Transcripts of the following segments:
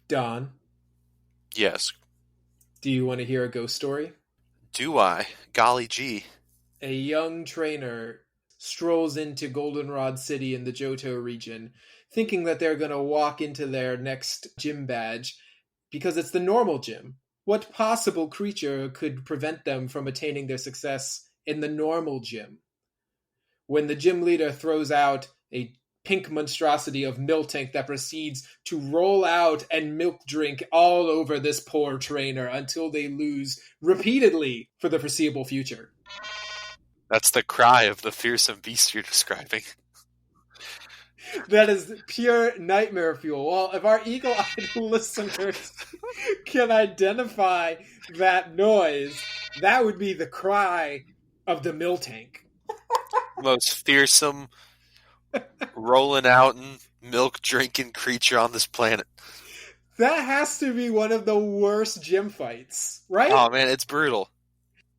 Don, Yes. do you want to hear a ghost story? Do I? Golly gee. A young trainer strolls into Goldenrod City in the Johto region, thinking that they're going to walk into their next gym badge because it's the normal gym. What possible creature could prevent them from attaining their success in the normal gym? When the gym leader throws out a pink monstrosity of Miltank that proceeds to roll out and milk drink all over this poor trainer until they lose repeatedly for the foreseeable future. That's the cry of the fearsome beast you're describing. That is pure nightmare fuel. Well, if our eagle-eyed listeners can identify that noise, that would be the cry of the Miltank. Most fearsome, rolling out and milk drinking creature on this planet. That has to be one of the worst gym fights, right? Oh man, it's brutal.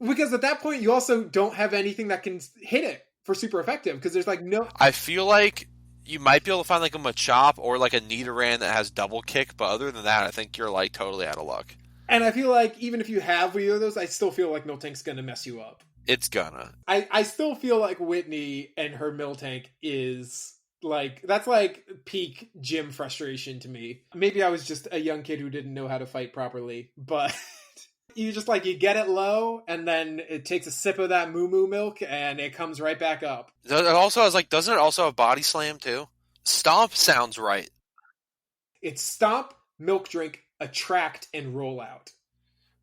Because at that point, you also don't have anything that can hit it for super effective, because there's like no... I feel like you might be able to find like a Machop or like a Nidoran that has double kick, but other than that, I think you're like totally out of luck. And I feel like even if you have either of those, I still feel like Miltank's going to mess you up. It's gonna. I still feel like Whitney and her Miltank is like, that's like peak gym frustration to me. Maybe I was just a young kid who didn't know how to fight properly, but you just like, you get it low and then it takes a sip of that moo moo milk and it comes right back up. It also has like, doesn't it also have Body Slam too? Stomp sounds right. It's stomp, milk drink, attract, and roll out.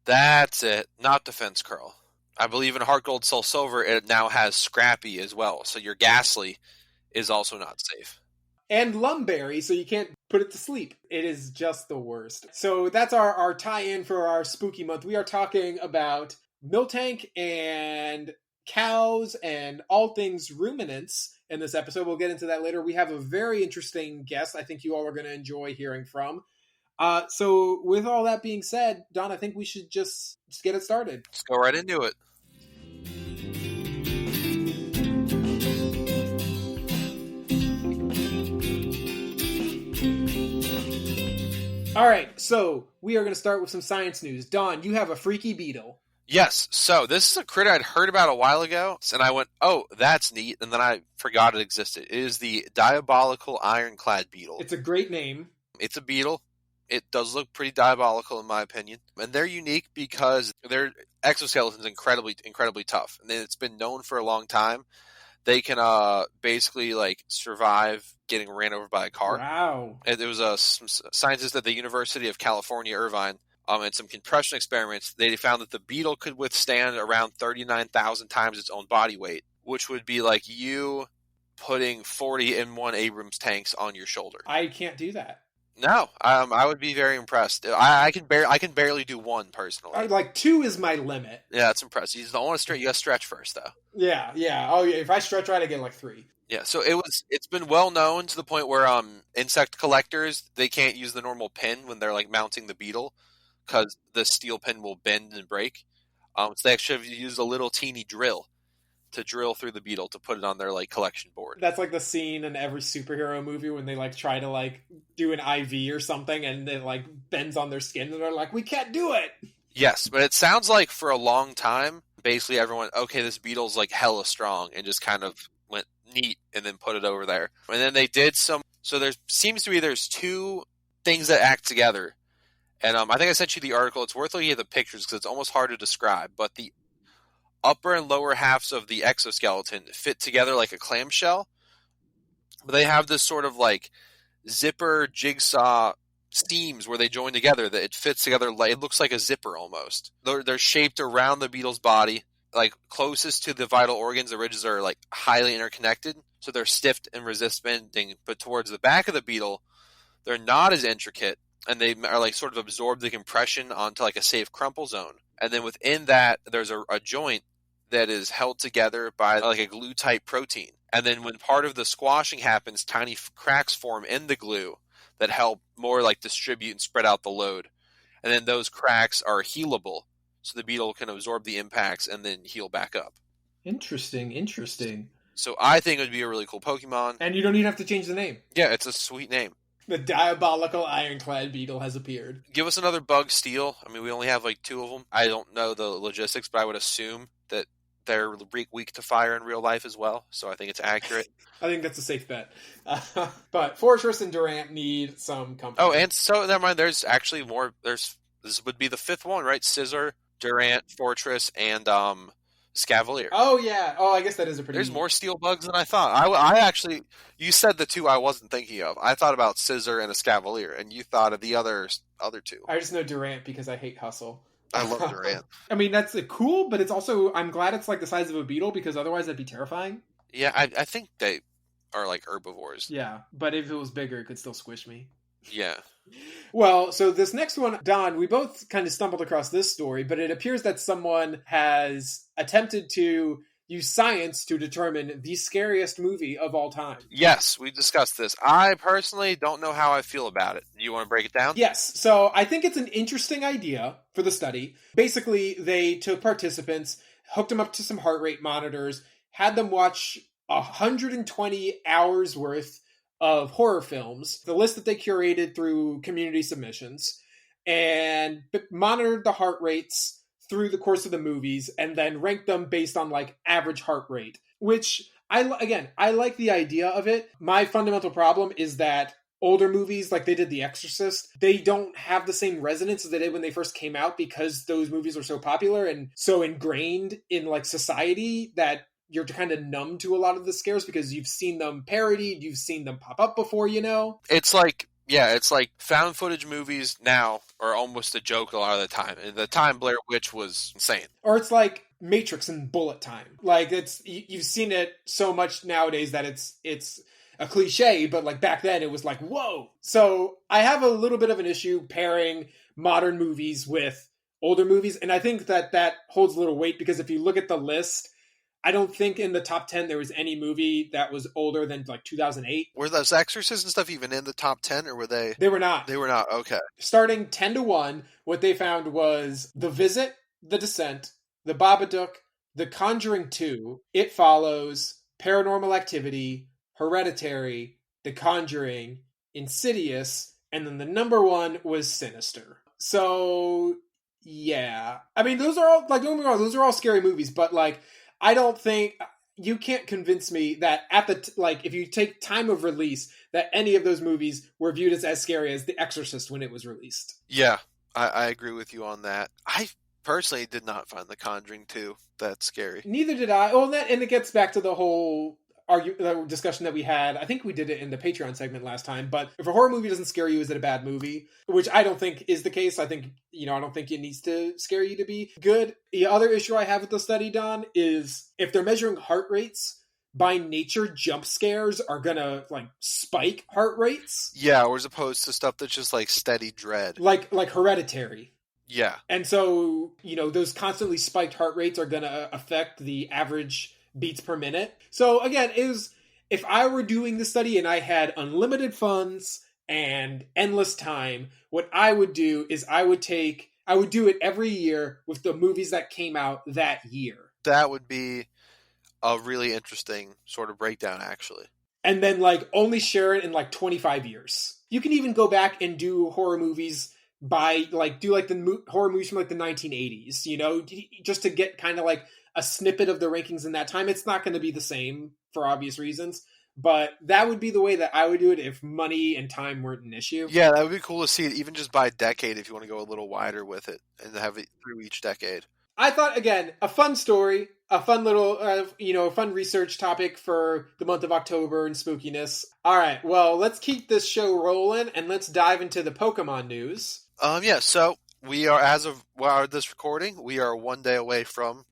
That's it. Not Defense Curl. I believe in Heart Gold Soul Silver, it now has Scrappy as well. So your Ghastly is also not safe. And Lumberry, so you can't put it to sleep. It is just the worst. So that's our tie-in for our spooky month. We are talking about Miltank and cows and all things ruminants in this episode. We'll get into that later. We have a very interesting guest I think you all are going to enjoy hearing from. So with all that being said, Don, I think we should just get it started. Let's go right into it. All right, so we are going to start with some science news. Don, you have a freaky beetle. Yes, so this is a critter I'd heard about a while ago, and I went, oh, that's neat, and then I forgot it existed. It is the diabolical ironclad beetle. It's a great name. It's a beetle. It does look pretty diabolical in my opinion. And they're unique because their exoskeleton is incredibly tough. And it's been known for a long time. They can basically like survive getting ran over by a car. Wow. And there was some scientists at the University of California, Irvine, and some compression experiments. They found that the beetle could withstand around 39,000 times its own body weight, which would be like you putting 40 M1 Abrams tanks on your shoulder. I can't do that. No, I would be very impressed. I can barely do one personally. Like 2 is my limit. Yeah, that's impressive. You don't want to stretch. You got to stretch first, though. Yeah. Oh, yeah. If I stretch right, I get like 3. Yeah. So it's been well known to the point where insect collectors, they can't use the normal pin when they're like mounting the beetle because the steel pin will bend and break. So they actually have used a little teeny drill to drill through the beetle to put it on their like collection board. That's like the scene in every superhero movie when they like try to like do an IV or something and it like bends on their skin and they're like, we can't do it. Yes, but it sounds like for a long time, basically everyone, okay, this beetle's like hella strong and just kind of went neat and then put it over there. And then they did some, so there's 2 things that act together. And I think I sent you the article. It's worth looking at the pictures because it's almost hard to describe, but the upper and lower halves of the exoskeleton fit together like a clamshell, but they have this sort of like zipper jigsaw seams where they join together that it fits together. It looks like a zipper almost. They're shaped around the beetle's body, like closest to the vital organs. The ridges are like highly interconnected, so they're stiff and resist bending. But towards the back of the beetle, they're not as intricate, and they are like sort of absorb the compression onto like a safe crumple zone. And then within that, there's a joint that is held together by like a glue-type protein. And then when part of the squashing happens, tiny cracks form in the glue that help more like distribute and spread out the load. And then those cracks are healable, so the beetle can absorb the impacts and then heal back up. Interesting. So I think it would be a really cool Pokemon. And you don't even have to change the name. Yeah, it's a sweet name. The diabolical ironclad beetle has appeared. Give us another bug steel. I mean, we only have like 2 of them. I don't know the logistics, but I would assume that they're weak to fire in real life as well. So I think it's accurate. I think that's a safe bet. But Fortress and Durant need some company. Oh, and so never mind. There's actually more. This would be the 5th one, right? Scissor, Durant, Fortress, and Scavalier. Oh yeah. Oh, I guess that is a pretty. There's more steel bugs than I thought. I actually, you said the 2 I wasn't thinking of. I thought about Scissor and a Scavalier, and you thought of the other 2. I just know Durant because I hate Hustle. I love Durant. I mean, that's cool, but it's also, I'm glad it's like the size of a beetle because otherwise that'd be terrifying. Yeah, I think they are like herbivores. Yeah, but if it was bigger, it could still squish me. Yeah. Well, so this next one, Don, we both kind of stumbled across this story, but it appears that someone has attempted to use science to determine the scariest movie of all time. Yes, we discussed this. I personally don't know how I feel about it. You want to break it down? Yes. So I think it's an interesting idea for the study. Basically, they took participants, hooked them up to some heart rate monitors, had them watch 120 hours worth of horror films, the list that they curated through community submissions, and monitored the heart rates through the course of the movies and then ranked them based on like average heart rate, which I like the idea of it. My fundamental problem is that older movies, like they did The Exorcist, they don't have the same resonance as they did when they first came out because those movies were so popular and so ingrained in like society that you're kind of numb to a lot of the scares because you've seen them parodied, you've seen them pop up before, you know? It's like found footage movies now are almost a joke a lot of the time. And the time Blair Witch was insane. Or it's like Matrix and bullet time. Like you've seen it so much nowadays that it's a cliche, but like back then it was like, whoa. So I have a little bit of an issue pairing modern movies with older movies. And I think that holds a little weight because if you look at the list, I don't think in the top 10 there was any movie that was older than like 2008. Were those Exorcists and stuff even in the top 10 or were they? They were not. They were not. Okay. Starting 10 to 1, what they found was The Visit, The Descent, The Babadook, The Conjuring 2, It Follows, Paranormal Activity, Hereditary, The Conjuring, Insidious, and then the number 1 was Sinister. So, yeah. I mean, those are all, like, don't get me wrong, those are all scary movies, but like, I don't think you can't convince me that if you take time of release, that any of those movies were viewed as scary as The Exorcist when it was released. Yeah, I agree with you on that. I personally did not find The Conjuring 2 that scary. Neither did I. Well, and it gets back to the whole discussion that we had. I think we did it in the Patreon segment last time, but if a horror movie doesn't scare you, is it a bad movie? Which I don't think is the case. I think, I don't think it needs to scare you to be good. The other issue I have with the study, Don, is if they're measuring heart rates, by nature, jump scares are gonna like spike heart rates. Yeah, or as opposed to stuff that's just like steady dread. Like Hereditary. Yeah. And so, those constantly spiked heart rates are gonna affect the average beats per minute. So again, if I were doing the study and I had unlimited funds and endless time, what I would do is I would do it every year with the movies that came out that year. That would be a really interesting sort of breakdown, actually. And then like only share it in like 25 years. You can even go back and do horror movies horror movies from like the 1980s, just to get kind of like a snippet of the rankings in that time. It's not going to be the same for obvious reasons, but that would be the way that I would do it if money and time weren't an issue. Yeah, that would be cool to see it even just by decade if you want to go a little wider with it and have it through each decade. I thought, again, a fun story, a fun little, a fun research topic for the month of October and spookiness. All right, well, let's keep this show rolling and let's dive into the Pokemon news. So we are, as of this recording, we are 1 day away from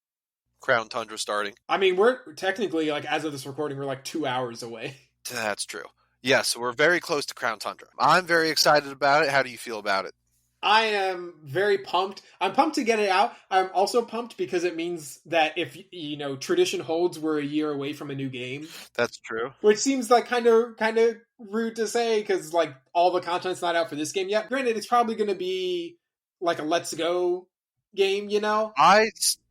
Crown Tundra starting. I mean, we're technically, like, as of this recording, we're like 2 hours away. That's true. Yes, so we're very close to Crown Tundra. I'm very excited about it. How do you feel about it? I am very pumped. I'm pumped to get it out. I'm also pumped because it means that if, tradition holds, we're a year away from a new game. That's true. Which seems like kind of rude to say because, like, all the content's not out for this game yet. Granted, it's probably going to be like a Let's Go, game, you know?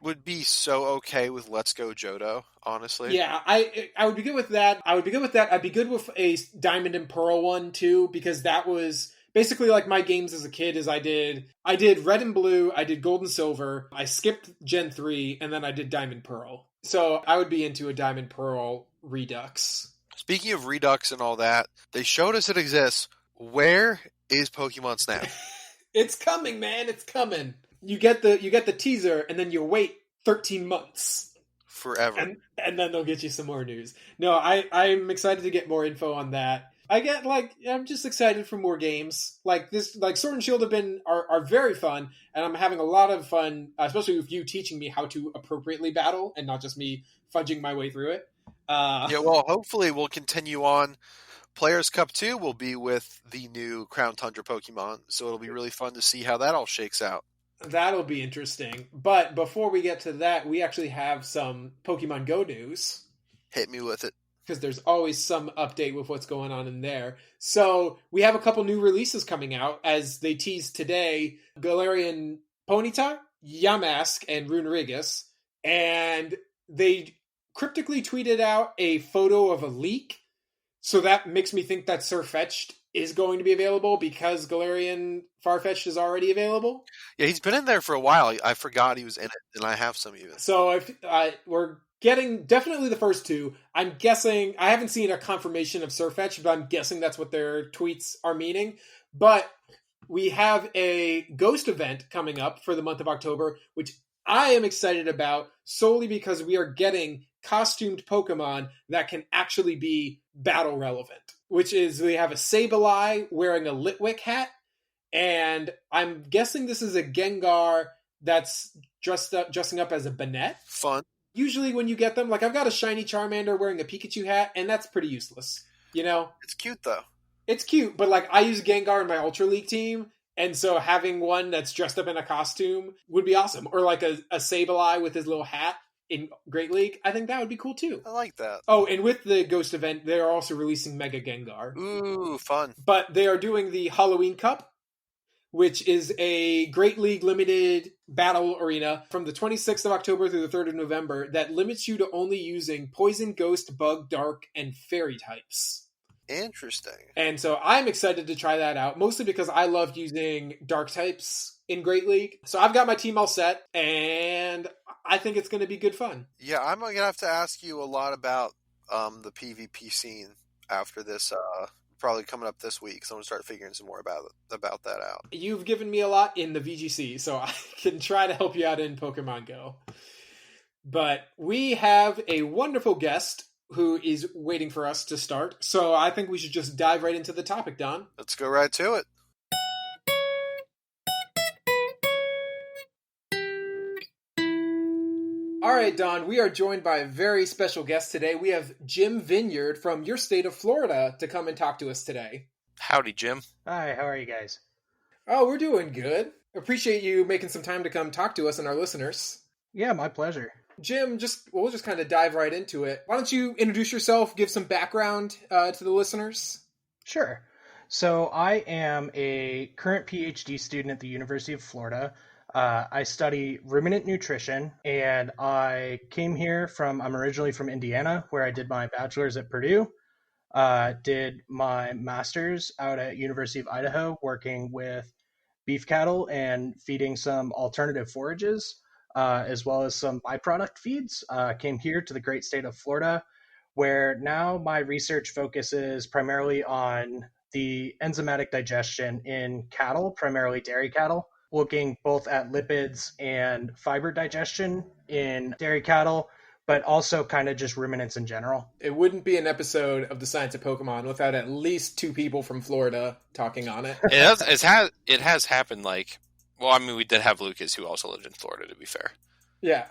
would be so okay with Let's Go Johto, honestly. Yeah, I would be good with that. I would be good with that. I'd be good with a Diamond and Pearl one too, because that was basically like my games as a kid. Is I did Red and Blue, I did Gold and Silver, I skipped Gen 3, and then I did Diamond Pearl. So I would be into a Diamond Pearl Redux. Speaking of Redux and all that, they showed us it exists. Where is Pokemon Snap? It's coming, man. It's coming. You get the teaser, and then you wait 13 months. Forever. And then they'll get you some more news. No, I'm excited to get more info on that. I'm just excited for more games. Like this, like Sword and Shield are very fun, and I'm having a lot of fun, especially with you teaching me how to appropriately battle and not just me fudging my way through it. Yeah, well, hopefully we'll continue on. Players Cup 2 will be with the new Crown Tundra Pokemon, so it'll be really fun to see how that all shakes out. That'll be interesting. But before we get to that, we actually have some Pokemon Go news. Hit me with it. Because there's always some update with what's going on in there. So we have a couple new releases coming out, as they teased today. Galarian Ponyta, Yamask, and Runerigus. And they cryptically tweeted out a photo of a leak. So that makes me think that Sirfetch'd is going to be available because Galarian Farfetch'd is already available. Yeah, he's been in there for a while. I forgot he was in it, and I have some even. So if we're getting definitely the first two. I'm guessing, I haven't seen a confirmation of Sirfetch'd, but I'm guessing that's what their tweets are meaning. But we have a Ghost event coming up for the month of October, which I am excited about solely because we are getting costumed Pokemon that can actually be battle relevant, which is we have a Sableye wearing a Litwick hat, and I'm guessing this is a Gengar that's dressing up as a Banette. Fun. Usually when you get them, like I've got a shiny Charmander wearing a Pikachu hat, and that's pretty useless, you know? It's cute though. It's cute, but like I use Gengar in my Ultra League team, and so having one that's dressed up in a costume would be awesome. Or like a Sableye with his little hat in Great League. I think that would be cool too. I like that. Oh, and with the Ghost event, they're also releasing Mega Gengar. Ooh, fun. But they are doing the Halloween Cup, which is a Great League limited battle arena from the 26th of October through the 3rd of November that limits you to only using Poison, Ghost, Bug, Dark, and Fairy types. Interesting. And so I'm excited to try that out, mostly because I love using Dark types in Great League. So I've got my team all set, and I think it's going to be good fun. Yeah, I'm going to have to ask you a lot about the PvP scene after this probably coming up this week, so I'm going to start figuring some more about that out. You've given me a lot in the VGC, so I can try to help you out in Pokemon Go. But we have a wonderful guest who is waiting for us to start, so I think we should just dive right into the topic, Don. Let's go right to it. All right, Don, we are joined by a very special guest today. We have Jim Vineyard from your state of Florida to come and talk to us today. Howdy, Jim. Hi, how are you guys? Oh, we're doing good. Appreciate you making some time to come talk to us and our listeners. Yeah, my pleasure. Jim, we'll just kind of dive right into it. Why don't you introduce yourself, give some background to the listeners? Sure. So I am a current PhD student at the University of Florida. I study ruminant nutrition, and I came here I'm originally from Indiana, where I did my bachelor's at Purdue, did my master's out at University of Idaho, working with beef cattle and feeding some alternative forages, as well as some byproduct feeds. Came here to the great state of Florida, where now my research focuses primarily on the enzymatic digestion in cattle, primarily dairy cattle, looking both at lipids and fiber digestion in dairy cattle, but also kind of just ruminants in general. It wouldn't be an episode of The Science of Pokemon without at least two people from Florida talking on it. It has happened, we did have Lucas, who also lived in Florida, to be fair. Yeah.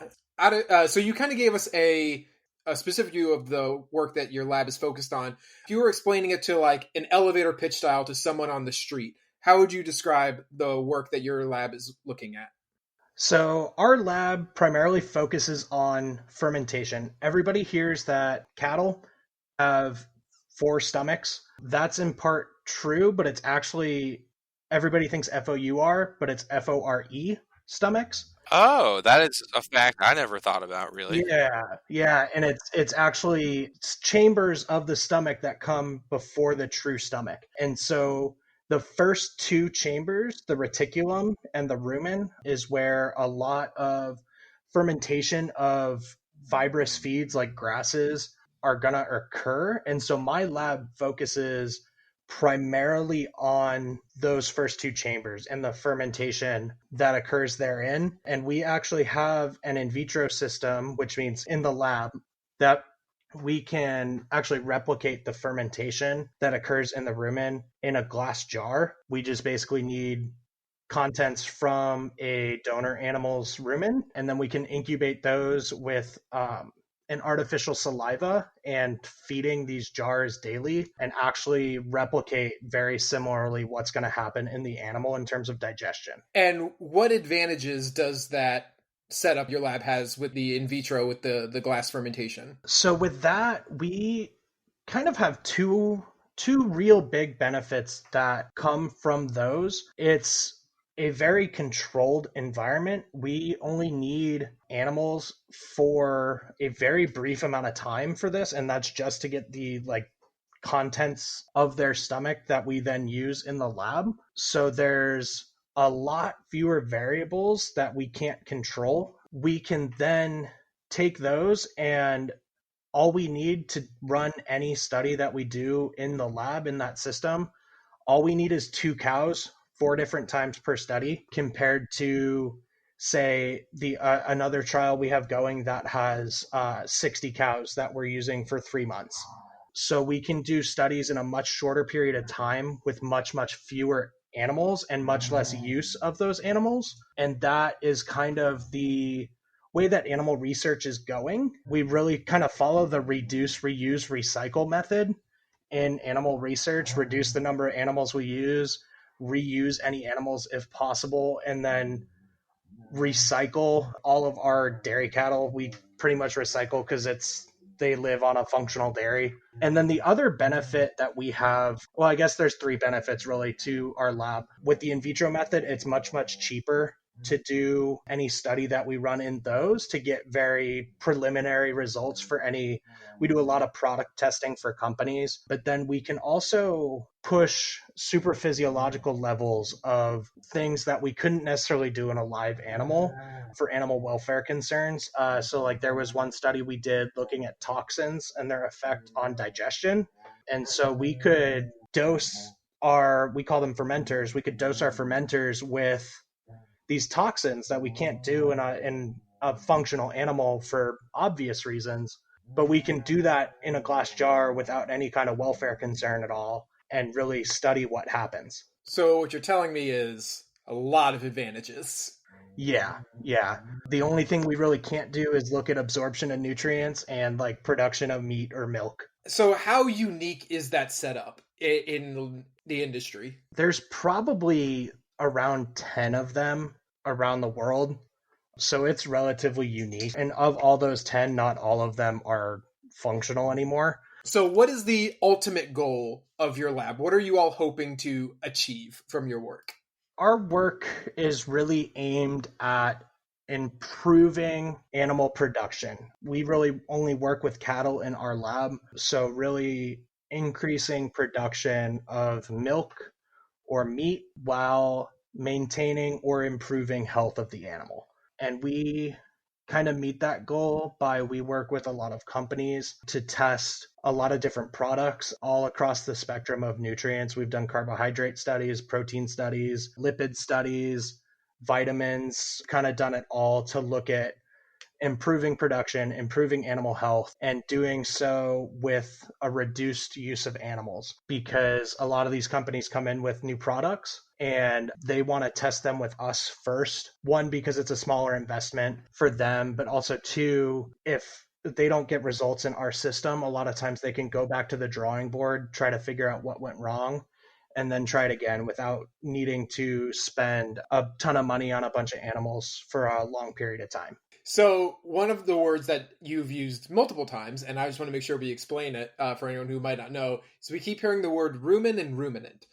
So you kind of gave us a specific view of the work that your lab is focused on. If you were explaining it to like an elevator pitch style to someone on the street, how would you describe the work that your lab is looking at? So our lab primarily focuses on fermentation. Everybody hears that cattle have 4 stomachs. That's in part true, but it's actually, everybody thinks FOUR, but it's FORE stomachs. Oh, that is a fact I never thought about, really. Yeah, and it's actually chambers of the stomach that come before the true stomach. And so the first two chambers, the reticulum and the rumen, is where a lot of fermentation of fibrous feeds like grasses are gonna occur. And so my lab focuses primarily on those first two chambers and the fermentation that occurs therein. And we actually have an in vitro system, which means in the lab, that we can actually replicate the fermentation that occurs in the rumen in a glass jar. We just basically need contents from a donor animal's rumen, and then we can incubate those with an artificial saliva and feeding these jars daily and actually replicate very similarly what's going to happen in the animal in terms of digestion. And what advantages does that setup your lab has with the in vitro with the glass fermentation? So with that, we kind of have two real big benefits that come from those. It's a very controlled environment. We only need animals for a very brief amount of time for this, and that's just to get the contents of their stomach that we then use in the lab. So there's a lot fewer variables that we can't control. We can then take those, and all we need to run any study that we do in the lab in that system, all we need is 2 cows 4 different times per study, compared to say the another trial we have going that has 60 cows that we're using for 3 months. So we can do studies in a much shorter period of time with much fewer animals and much less use of those animals. And that is kind of the way that animal research is going. We really kind of follow the reduce, reuse, recycle method in animal research, reduce the number of animals we use, reuse any animals if possible, and then recycle all of our dairy cattle. We pretty much recycle because they live on a functional dairy. And then the other benefit that we have, well, I guess there's 3 benefits really to our lab. With the in vitro method, it's much cheaper to do any study that we run in those to get very preliminary results for any. We do a lot of product testing for companies, but then we can also push super physiological levels of things that we couldn't necessarily do in a live animal for animal welfare concerns. So like there was one study we did looking at toxins and their effect on digestion. And so we could dose we call them fermenters. We could dose our fermenters with these toxins that we can't do in a functional animal for obvious reasons, but we can do that in a glass jar without any kind of welfare concern at all and really study what happens. So what you're telling me is a lot of advantages. Yeah. The only thing we really can't do is look at absorption of nutrients and like production of meat or milk. So how unique is that setup in the industry? There's probably around 10 of them around the world. So it's relatively unique. And of all those 10, not all of them are functional anymore. So what is the ultimate goal of your lab? What are you all hoping to achieve from your work? Our work is really aimed at improving animal production. We really only work with cattle in our lab. So really increasing production of milk or meat while maintaining or improving health of the animal. And we kind of meet that goal by we work with a lot of companies to test a lot of different products all across the spectrum of nutrients. We've done carbohydrate studies, protein studies, lipid studies, vitamins, kind of done it all to look at improving production, improving animal health, and doing so with a reduced use of animals, because a lot of these companies come in with new products and they want to test them with us first. One, because it's a smaller investment for them, but also two, if they don't get results in our system, a lot of times they can go back to the drawing board, try to figure out what went wrong, and then try it again without needing to spend a ton of money on a bunch of animals for a long period of time. So one of the words that you've used multiple times, and I just want to make sure we explain it for anyone who might not know, is we keep hearing the word rumen and ruminant.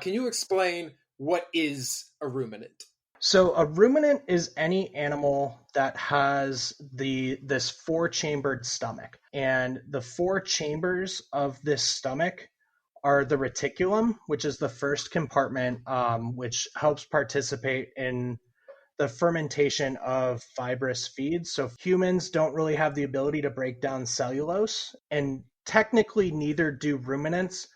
Can you explain what is a ruminant? So a ruminant is any animal that has this four-chambered stomach. And the four chambers of this stomach are the reticulum, which is the first compartment, which helps participate in the fermentation of fibrous feeds. So humans don't really have the ability to break down cellulose, and technically neither do ruminants,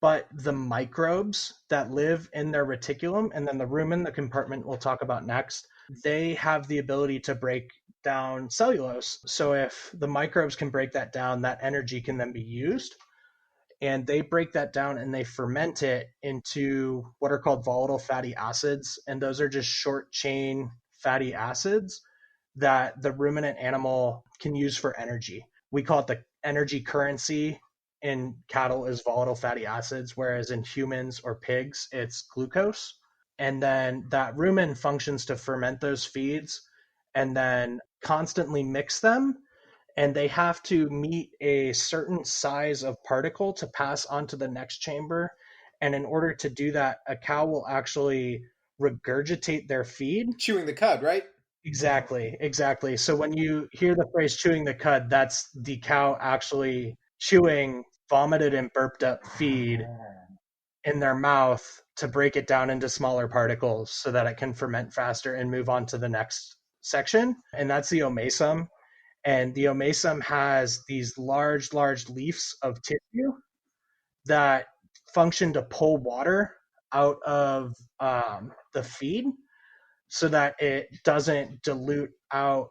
but the microbes that live in their reticulum, and then the rumen, the compartment we'll talk about next, they have the ability to break down cellulose. So if the microbes can break that down, that energy can then be used. And they break that down and they ferment it into what are called volatile fatty acids. And those are just short chain fatty acids that the ruminant animal can use for energy. We call it the energy currency in cattle is volatile fatty acids, whereas in humans or pigs, it's glucose. And then that rumen functions to ferment those feeds and then constantly mix them. And they have to meet a certain size of particle to pass onto the next chamber. And in order to do that, a cow will actually regurgitate their feed. Chewing the cud, right? Exactly. So when you hear the phrase chewing the cud, that's the cow actually chewing vomited and burped up feed in their mouth to break it down into smaller particles so that it can ferment faster and move on to the next section. And that's the omasum. And the omasum has these large leaves of tissue that function to pull water out of the feed so that it doesn't dilute out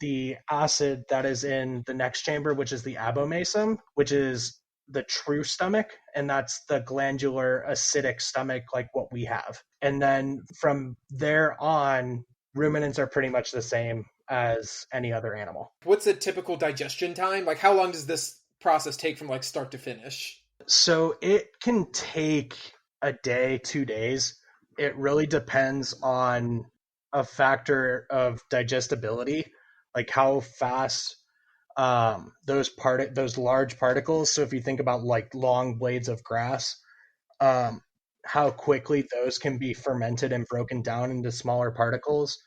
the acid that is in the next chamber, which is the abomasum, which is the true stomach. And that's the glandular acidic stomach like what we have. And then from there on, ruminants are pretty much the same as any other animal. What's a typical digestion time? Like, how long does this process take from like start to finish? So it can take a day, 2 days. It really depends on a factor of digestibility, like how fast those large particles. So if you think about like long blades of grass, how quickly those can be fermented and broken down into smaller particles.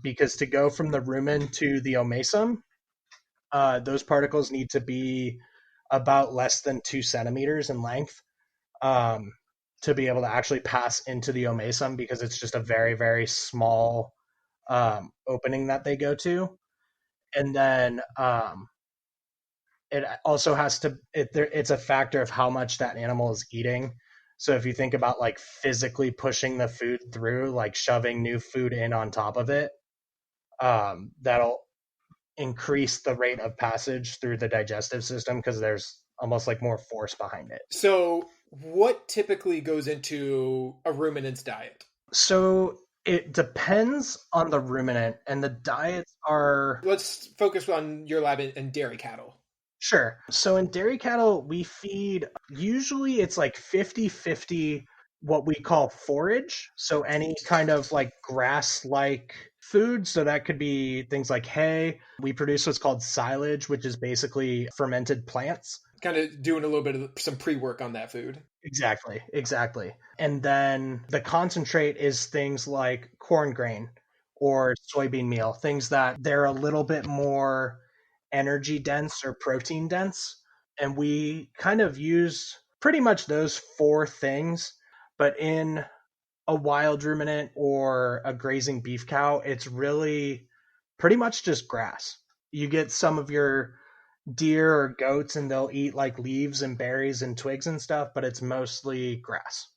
Because to go from the rumen to the omasum, those particles need to be about less than 2 centimeters in length to be able to actually pass into the omasum, because it's just a very, very small opening that they go to. And then it also has to, it's a factor of how much that animal is eating. So if you think about like physically pushing the food through, like shoving new food in on top of it, that'll increase the rate of passage through the digestive system because there's almost like more force behind it. So what typically goes into a ruminant's diet? So it depends on the ruminant, and the diets are... Let's focus on your lab and dairy cattle. Sure. So in dairy cattle, we feed, usually it's like 50-50 what we call forage. So any kind of like grass-like food. So that could be things like hay. We produce what's called silage, which is basically fermented plants. Kind of doing a little bit of some pre-work on that food. Exactly. And then the concentrate is things like corn grain or soybean meal, things that they're a little bit more energy dense or protein dense. And we kind of use pretty much those four things. But in a wild ruminant or a grazing beef cow, it's really pretty much just grass. You get some of your deer or goats and they'll eat like leaves and berries and twigs and stuff, but it's mostly grass.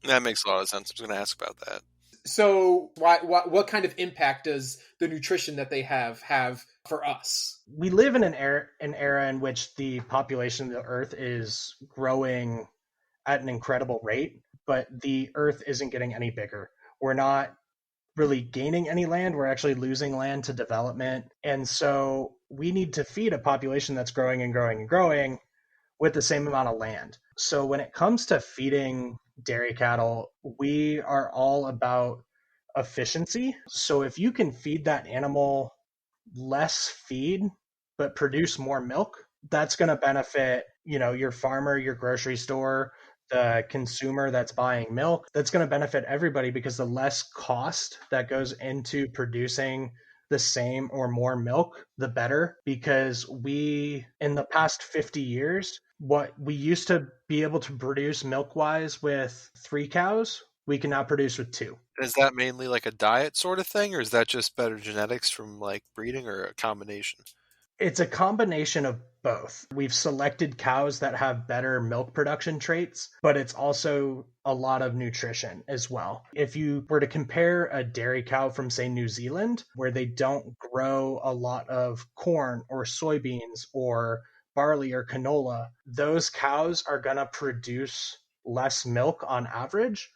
That makes a lot of sense. I was going to ask about that. So what kind of impact does the nutrition that they have for us? We live in an era in which the population of the earth is growing at an incredible rate, but the earth isn't getting any bigger. We're not really gaining any land. We're actually losing land to development. And so we need to feed a population that's growing and growing and growing with the same amount of land. So when it comes to feeding dairy cattle, we are all about efficiency. So if you can feed that animal less feed, but produce more milk, that's going to benefit, your farmer, your grocery store, the consumer that's buying milk. That's going to benefit everybody because the less cost that goes into producing the same or more milk, the better. Because we, in the past 50 years, what we used to be able to produce milk wise with 3 cows, we can now produce with 2. Is that mainly like a diet sort of thing, or is that just better genetics from like breeding, or a combination? It's a combination of both. We've selected cows that have better milk production traits, but it's also a lot of nutrition as well. If you were to compare a dairy cow from, say, New Zealand, where they don't grow a lot of corn or soybeans or barley or canola, those cows are going to produce less milk on average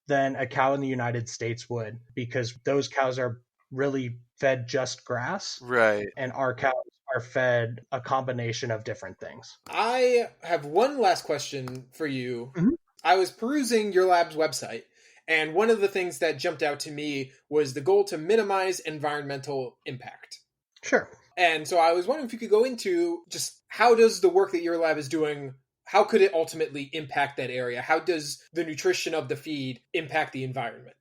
than a cow in the United States would, because those cows are really fed just grass, Right. and our cows are fed a combination of different things. I have one last question for you. Mhm. I was perusing your lab's website, and one of the things that jumped out to me was the goal to minimize environmental impact. Sure. And so I was wondering if you could go into just how does the work that your lab is doing, how could it ultimately impact that area? How does the nutrition of the feed impact the environment?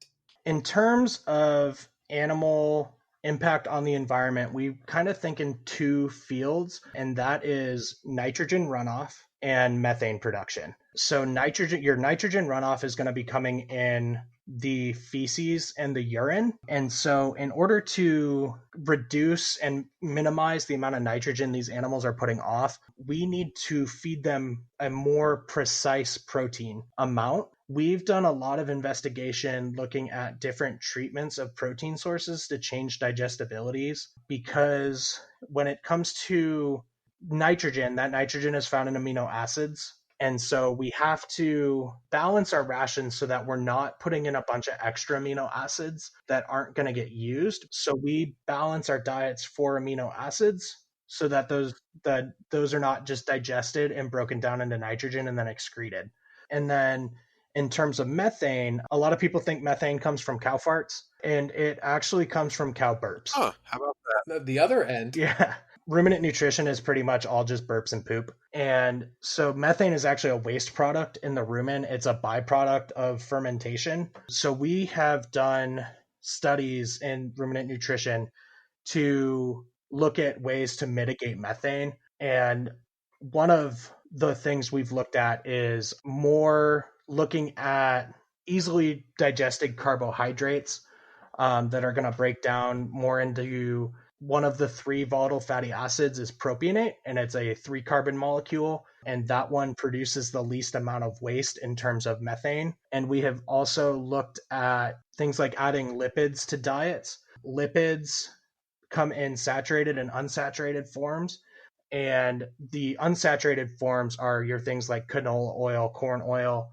In terms of animal impact on the environment, we kind of think in 2 fields, and that is nitrogen runoff and methane production. So your nitrogen runoff is going to be coming in the feces and the urine. And so in order to reduce and minimize the amount of nitrogen these animals are putting off, we need to feed them a more precise protein amount. We've done a lot of investigation looking at different treatments of protein sources to change digestibilities, because when it comes to nitrogen, that nitrogen is found in amino acids. And so we have to balance our rations so that we're not putting in a bunch of extra amino acids that aren't going to get used. So we balance our diets for amino acids so that those are not just digested and broken down into nitrogen and then excreted. And then in terms of methane, a lot of people think methane comes from cow farts, and it actually comes from cow burps. Huh, how about that? The other end. Yeah. Ruminant nutrition is pretty much all just burps and poop. And so methane is actually a waste product in the rumen. It's a byproduct of fermentation. So we have done studies in ruminant nutrition to look at ways to mitigate methane. And one of the things we've looked at is more looking at easily digested carbohydrates that are going to break down more into one of the 3 volatile fatty acids is propionate, and it's a 3-carbon molecule, and that one produces the least amount of waste in terms of methane. And we have also looked at things like adding lipids to diets. Lipids come in saturated and unsaturated forms, and the unsaturated forms are your things like canola oil, corn oil,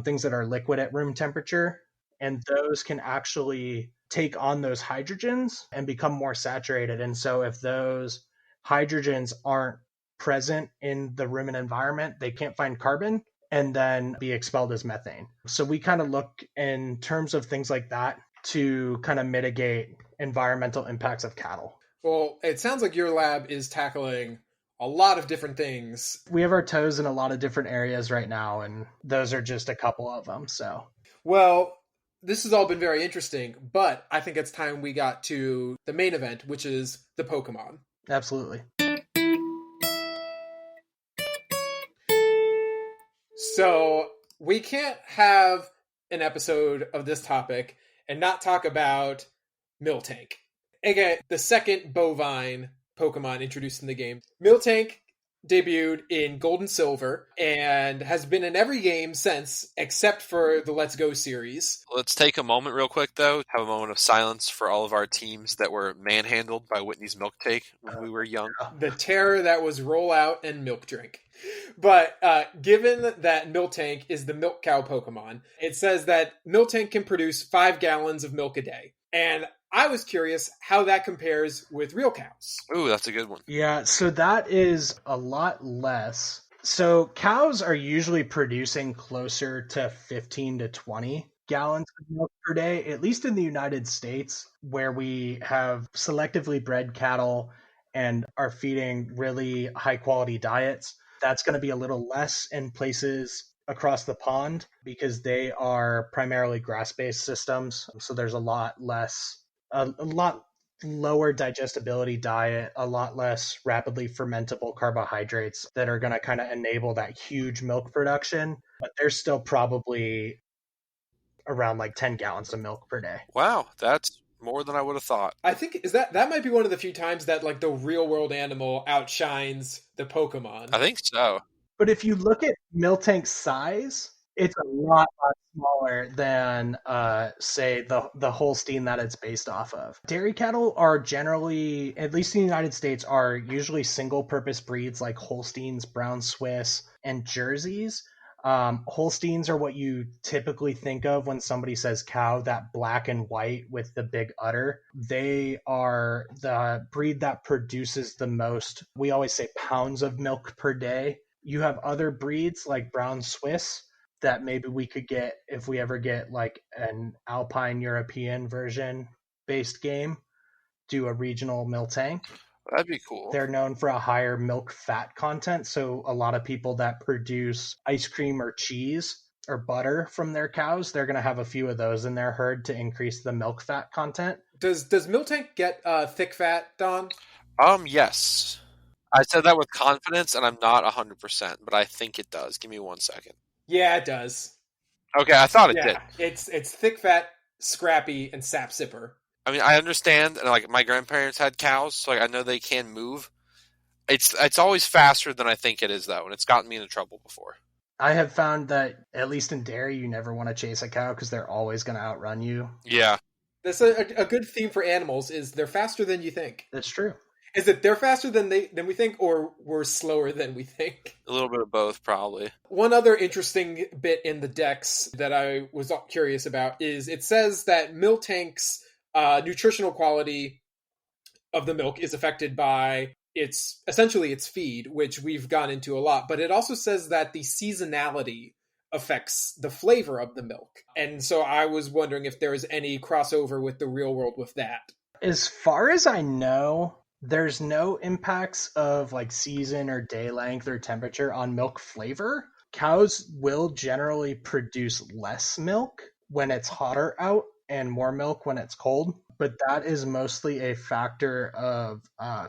things that are liquid at room temperature, and those can actually take on those hydrogens and become more saturated. And so if those hydrogens aren't present in the rumen environment, they can't find carbon and then be expelled as methane. So we kind of look in terms of things like that to kind of mitigate environmental impacts of cattle. Well, it sounds like your lab is tackling a lot of different things. We have our toes in a lot of different areas right now, and those are just a couple of them. So, well, this has all been very interesting, but I think it's time we got to the main event, which is the Pokemon. Absolutely. So we can't have an episode of this topic and not talk about Miltank. Again, the second bovine Pokemon introduced in the game. Miltank debuted in Gold and Silver and has been in every game since, except for the Let's Go series. Let's take a moment real quick, though. Have a moment of silence for all of our teams that were manhandled by Whitney's Miltank when we were young. The terror that was Roll Out and Milk Drink. But given that Miltank is the milk cow Pokemon, it says that Miltank can produce 5 gallons of milk a day. And I was curious how that compares with real cows. Ooh, that's a good one. Yeah, so that is a lot less. So cows are usually producing closer to 15 to 20 gallons of milk per day, at least in the United States, where we have selectively bred cattle and are feeding really high quality diets. That's going to be a little less in places across the pond because they are primarily grass-based systems. So there's a lot lower digestibility diet, a lot less rapidly fermentable carbohydrates that are going to kind of enable that huge milk production. But they're still probably around like 10 gallons of milk per day. Wow, that's more than I would have thought. I think that might be one of the few times that like the real world animal outshines the Pokemon. I think so. But if you look at Miltank's size, it's a lot smaller than, say, the Holstein that it's based off of. Dairy cattle are generally, at least in the United States, are usually single-purpose breeds like Holsteins, Brown Swiss, and Jerseys. Holsteins are what you typically think of when somebody says cow, that black and white with the big udder. They are the breed that produces the most, we always say pounds of milk per day. You have other breeds like Brown Swiss that maybe we could get if we ever get like an Alpine European version based game, do a regional Miltank. That'd be cool. They're known for a higher milk fat content. So a lot of people that produce ice cream or cheese or butter from their cows, they're going to have a few of those in their herd to increase the milk fat content. Does Miltank get thick fat, Don? Yes. I said that with confidence, and I'm not 100%, but I think it does. Give me 1 second. Yeah, it does. Okay, I thought it did. It's thick fat, scrappy, and sap sipper. I mean, I understand, and like my grandparents had cows, so like I know they can move. It's always faster than I think it is, though, and it's gotten me into trouble before. I have found that, at least in dairy, you never want to chase a cow because they're always going to outrun you. Yeah. That's a good theme for animals, is they're faster than you think. That's true. Is it they're faster than we think, or we're slower than we think? A little bit of both, probably. One other interesting bit in the Dex that I was curious about is it says that Miltank's nutritional quality of the milk is affected by its feed, which we've gone into a lot, but it also says that the seasonality affects the flavor of the milk. And so I was wondering if there is any crossover with the real world with that. As far as I know, there's no impacts of like season or day length or temperature on milk flavor. Cows will generally produce less milk when it's hotter out and more milk when it's cold, but that is mostly a factor of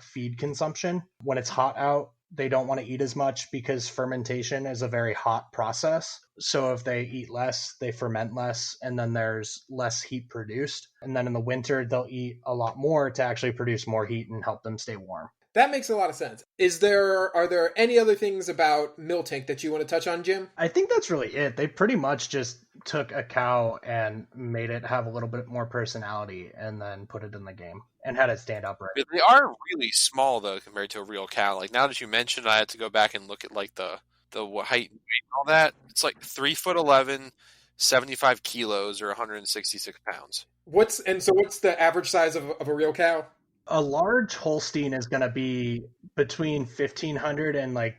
feed consumption. When it's hot out, they don't want to eat as much because fermentation is a very hot process. So if they eat less, they ferment less, and then there's less heat produced. And then in the winter, they'll eat a lot more to actually produce more heat and help them stay warm. That makes a lot of sense. Are there any other things about Miltank that you want to touch on, Jim? I think that's really it. They pretty much just took a cow and made it have a little bit more personality and then put it in the game and had it stand upright. They are really small, though, compared to a real cow. Like, now that you mentioned, I had to go back and look at, like, the height and weight and all that. It's like 3'11", 75 kilos, or 166 pounds. What's the average size of a real cow? A large Holstein is going to be between 1,500 and like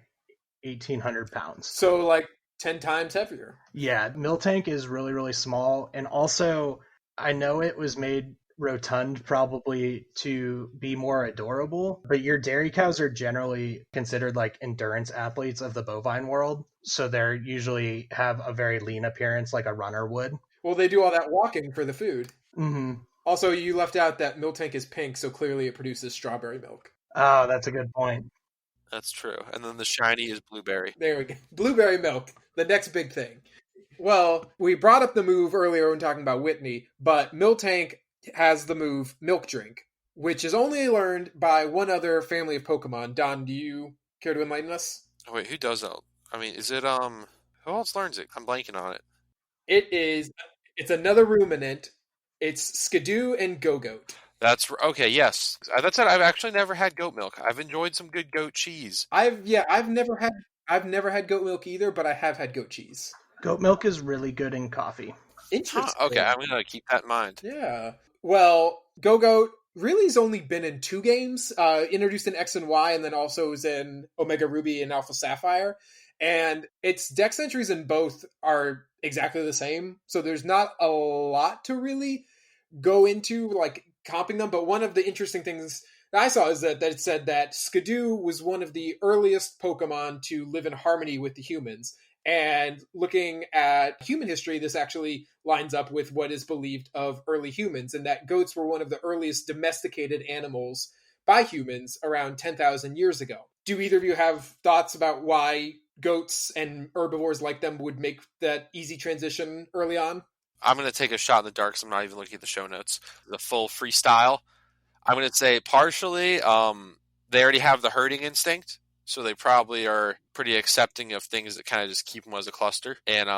1,800 pounds. So like 10 times heavier. Yeah, Miltank is really, really small. And also, I know it was made rotund probably to be more adorable, but your dairy cows are generally considered like endurance athletes of the bovine world. So they're usually have a very lean appearance like a runner would. Well, they do all that walking for the food. Mm-hmm. Also, you left out that Miltank is pink, so clearly it produces strawberry milk. Oh, that's a good point. That's true. And then the shiny is blueberry. There we go. Blueberry milk, the next big thing. Well, we brought up the move earlier when talking about Whitney, but Miltank has the move Milk Drink, which is only learned by one other family of Pokemon. Don, do you care to enlighten us? Oh, wait, who does that? I mean, is it, who else learns it? I'm blanking on it. It's another ruminant. It's Skidoo and Go-Goat. That's okay. Yes, that's it. I've actually never had goat milk. I've enjoyed some good goat cheese. I've never had goat milk either, but I have had goat cheese. Goat milk is really good in coffee. Interesting. Okay, I'm gonna keep that in mind. Yeah. Well, Go-Goat really has only been in 2 games. Introduced in X and Y, and then also is in Omega Ruby and Alpha Sapphire. And its dex entries in both are exactly the same. So there's not a lot to really go into, like, comping them. But one of the interesting things that I saw is that it said that Skidoo was one of the earliest Pokemon to live in harmony with the humans. And looking at human history, this actually lines up with what is believed of early humans, and that goats were one of the earliest domesticated animals by humans around 10,000 years ago. Do either of you have thoughts about why goats and herbivores like them would make that easy transition early on? I'm going to take a shot in the dark, so I'm not even looking at the show notes. The full freestyle. I'm going to say partially, they already have the herding instinct, so they probably are pretty accepting of things that kind of just keep them as a cluster. And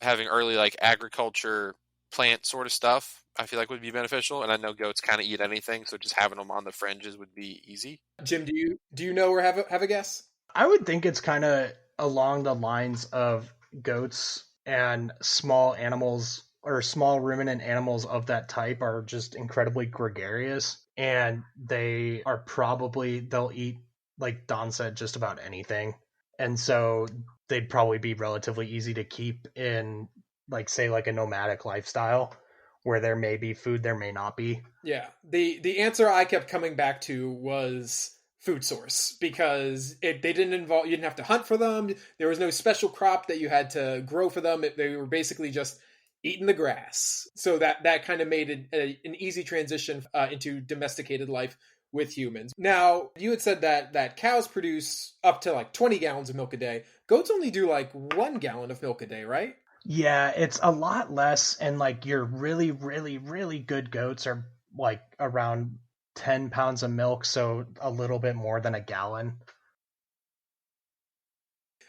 having early like agriculture, plant sort of stuff, I feel like would be beneficial. And I know goats kind of eat anything, so just having them on the fringes would be easy. Jim, do you know or have a guess? I would think it's kind of along the lines of goats and small animals or small ruminant animals of that type are just incredibly gregarious, and they are they'll eat, like Don said, just about anything. And so they'd probably be relatively easy to keep in, like, say, like a nomadic lifestyle where there may be food, there may not be. Yeah. The answer I kept coming back to was food source, because they didn't involve, you didn't have to hunt for them. There was no special crop that you had to grow for them. They were basically just eating the grass. So that kind of made it an easy transition into domesticated life with humans. Now, you had said that cows produce up to like 20 gallons of milk a day. Goats only do like 1 gallon of milk a day, right? Yeah, it's a lot less, and like your really, really, really good goats are like around 10 pounds of milk, so a little bit more than a gallon.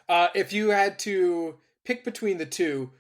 If you had to pick between the two,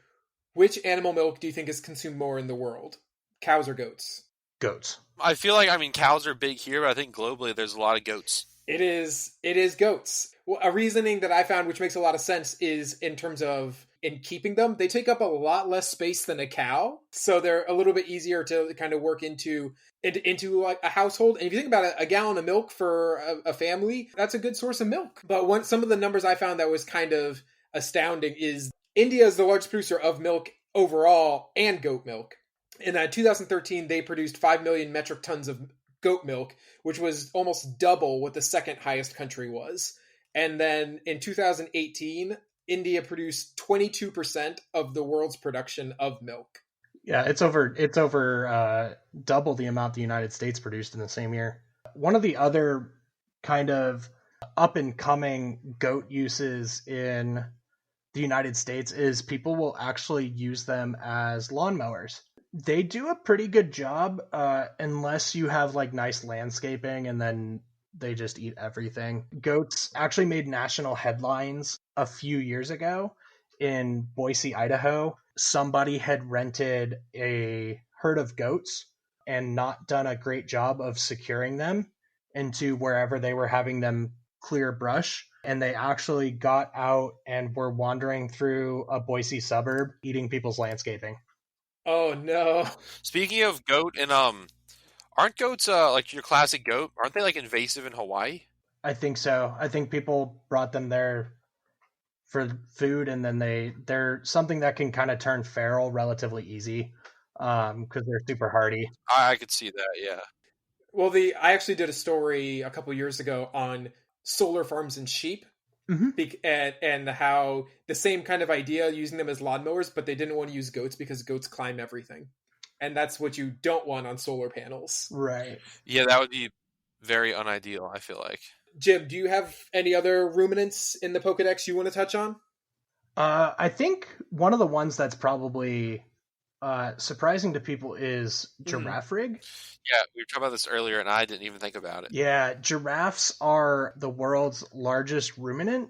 which animal milk do you think is consumed more in the world? Cows or goats? Goats. I feel like, I mean, cows are big here, but I think globally there's a lot of goats. It is goats. Well, a reasoning that I found, which makes a lot of sense, is in terms of in keeping them, they take up a lot less space than a cow, so they're a little bit easier to kind of work into like a household. And if you think about it, a gallon of milk for a family, that's a good source of milk. But some of the numbers I found that was kind of astounding is India is the largest producer of milk overall and goat milk. In 2013, they produced 5 million metric tons of goat milk, which was almost double what the second highest country was. And then in 2018, India produced 22% of the world's production of milk. Yeah, it's over double the amount the United States produced in the same year. One of the other kind of up and coming goat uses in the United States is people will actually use them as lawnmowers. They do a pretty good job, unless you have like nice landscaping, and then they just eat everything. Goats actually made national headlines a few years ago in Boise, Idaho. Somebody had rented a herd of goats and not done a great job of securing them into wherever they were having them clear brush. And they actually got out and were wandering through a Boise suburb eating people's landscaping. Oh no. Speaking of goat, and aren't goats like your classic goat? Aren't they like invasive in Hawaii? I think so. I think people brought them there for food, and then they're something that can kind of turn feral relatively easy, because they're super hardy. I could see that, yeah. Well, I actually did a story a couple years ago on solar farms and sheep. Mm-hmm. And how the same kind of idea, using them as lawnmowers, but they didn't want to use goats because goats climb everything. And that's what you don't want on solar panels. Right. Yeah, that would be very unideal, I feel like. Jim, do you have any other ruminants in the Pokedex you want to touch on? I think one of the ones that's probably surprising to people is giraffe rig. Yeah, we were talking about this earlier, and I didn't even think about it. Yeah, giraffes are the world's largest ruminant,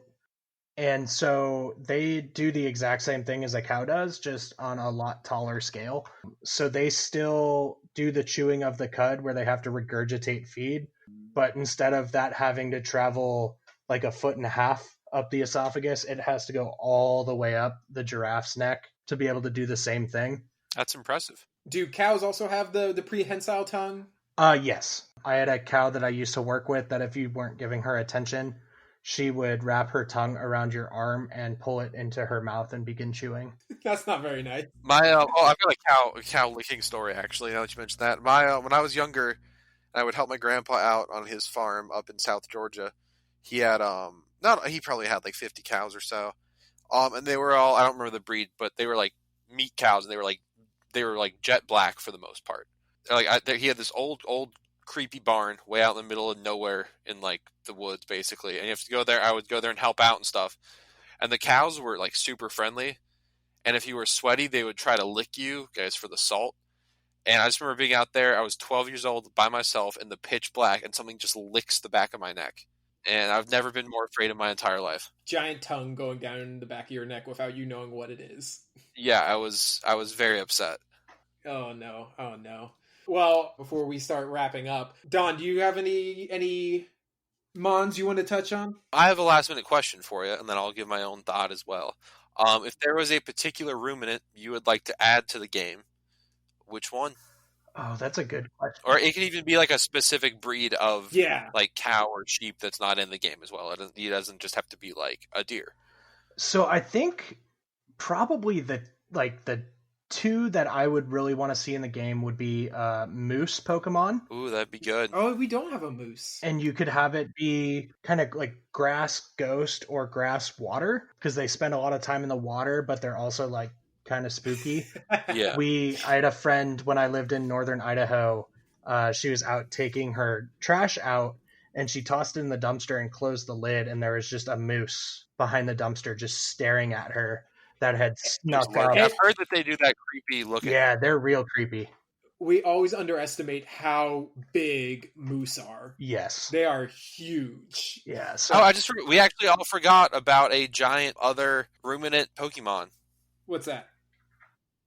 and so they do the exact same thing as a cow does, just on a lot taller scale. So they still do the chewing of the cud where they have to regurgitate feed, but instead of that having to travel like 1.5 feet up the esophagus, it has to go all the way up the giraffe's neck to be able to do the same thing. That's impressive. Do cows also have the prehensile tongue? Yes. I had a cow that I used to work with that if you weren't giving her attention, she would wrap her tongue around your arm and pull it into her mouth and begin chewing. That's not very nice. I've got a cow licking story, actually, now that you mentioned that. When I was younger, I would help my grandpa out on his farm up in South Georgia. He had, he probably had like 50 cows or so. And they were all, I don't remember the breed, but they were like meat cows, and they were like jet black for the most part. He had this old creepy barn way out in the middle of nowhere in like the woods basically, and you have to go there. I would go there and help out and stuff. And the cows were like super friendly, and if you were sweaty, they would try to lick you guys for the salt. And I just remember being out there. I was 12 years old by myself in the pitch black, and something just licks the back of my neck. And I've never been more afraid in my entire life. Giant tongue going down the back of your neck without you knowing what it is. Yeah, I was very upset. Oh no. Well, before we start wrapping up, Don, do you have any mons you want to touch on? I have a last minute question for you, and then I'll give my own thought as well. If there was a particular ruminant you would like to add to the game, which one? Oh, that's a good question. Or it could even be like a specific breed of like cow or sheep that's not in the game as well. It doesn't just have to be like a deer. So I think probably the two that I would really want to see in the game would be moose Pokemon. Ooh, that'd be good. Oh, we don't have a moose. And you could have it be kind of like grass ghost or grass water, because they spend a lot of time in the water, but they're also like kind of spooky. Yeah. I had a friend when I lived in northern Idaho. She was out taking her trash out, and she tossed it in the dumpster and closed the lid, and there was just a moose behind the dumpster just staring at her that had snuck out. I've heard that they do that creepy looking. Yeah, they're real creepy. We always underestimate how big moose are. Yes. They are huge. Yeah. So we actually all forgot about a giant other ruminant Pokemon. What's that?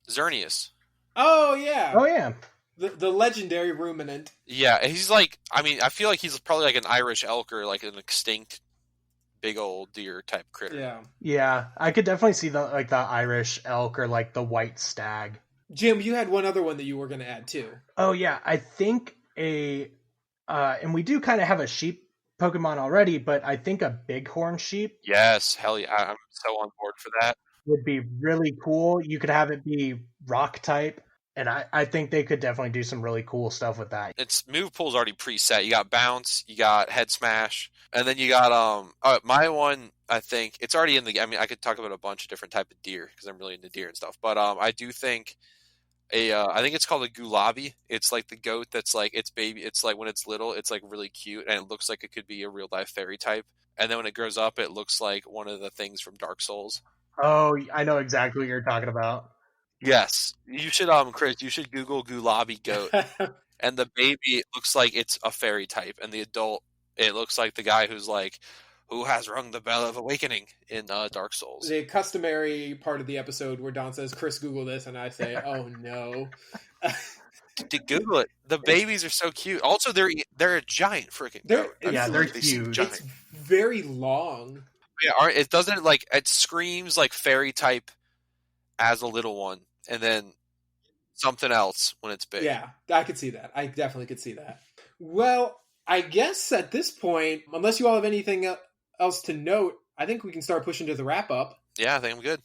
Xerneas. Oh, yeah. Oh, yeah. The legendary ruminant. Yeah, he's like, I feel like he's probably like an Irish elk or like an extinct big old deer type critter. Yeah. Yeah, I could definitely see the Irish elk or like the white stag. Jim, you had one other one that you were going to add too. Oh, yeah. I think and we do kind of have a sheep Pokemon already, but I think a bighorn sheep. Yes, hell yeah. I'm so on board for that. Would be really cool. You could have it be rock type, and I think they could definitely do some really cool stuff with that. Its move pool's already preset. You got bounce, you got head smash, and then you got my one. I think it's already in the. I mean, I could talk about a bunch of different type of deer because I'm really into deer and stuff. But I do think I think it's called a gulabi. It's like the goat that's like its baby. It's like when it's little, it's like really cute, and it looks like it could be a real life fairy type. And then when it grows up, it looks like one of the things from Dark Souls. Oh, I know exactly what you're talking about. Yes, you should, Chris. You should Google gulabi goat, and the baby it looks like it's a fairy type, and the adult it looks like the guy who's like, who has rung the bell of awakening in Dark Souls. The customary part of the episode where Don says, "Chris, Google this," and I say, "Oh no." To Google it, the babies are so cute. Also, they're a giant freaking goat. They're huge. It's very long. Yeah, it doesn't like it screams like fairy type as a little one, and then something else when it's big. Yeah, I could see that. I definitely could see that. Well, I guess at this point, unless you all have anything else to note, I think we can start pushing to the wrap up. Yeah, I think I'm good.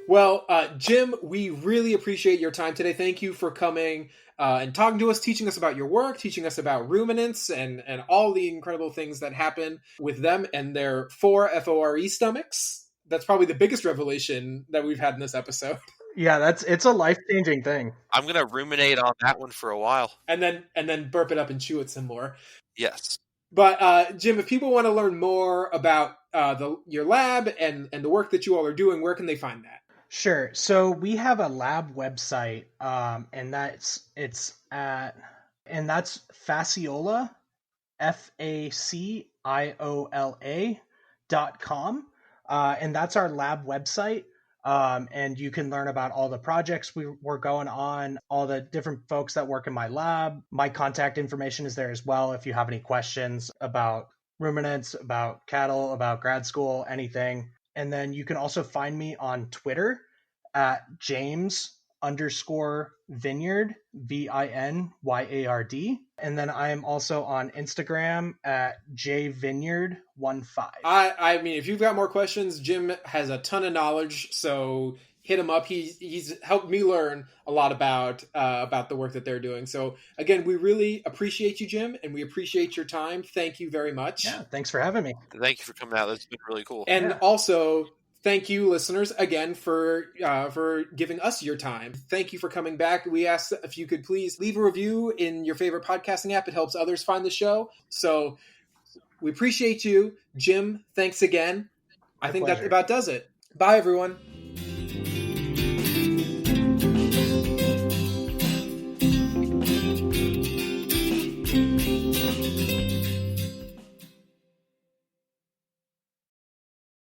Well, Jim, we really appreciate your time today. Thank you for coming and talking to us, teaching us about your work, teaching us about ruminants and all the incredible things that happen with them and their 4 FORE stomachs. That's probably the biggest revelation that we've had in this episode. Yeah, it's a life-changing thing. I'm gonna ruminate on that one for a while, and then burp it up and chew it some more. Yes. But Jim, if people want to learn more about your lab and the work that you all are doing, where can they find that? Sure. So we have a lab website, and that's Faciola, FACIOLA.com. And that's our lab website. And you can learn about all the projects we're going on, all the different folks that work in my lab. My contact information is there as well if you have any questions about ruminants, about cattle, about grad school, anything. And then you can also find me on Twitter at James_Vineyard, VINYARD. And then I am also on Instagram at JVineyard15. I mean, if you've got more questions, Jim has a ton of knowledge, so hit him up. He's helped me learn a lot about the work that they're doing. So again, we really appreciate you, Jim, and we appreciate your time. Thank you very much. Yeah, thanks for having me. Thank you for coming out. That's been really cool. And also, thank you, listeners, again for giving us your time. Thank you for coming back. We ask if you could please leave a review in your favorite podcasting app. It helps others find the show. So we appreciate you, Jim. Thanks again. I think that about does it. Bye, everyone.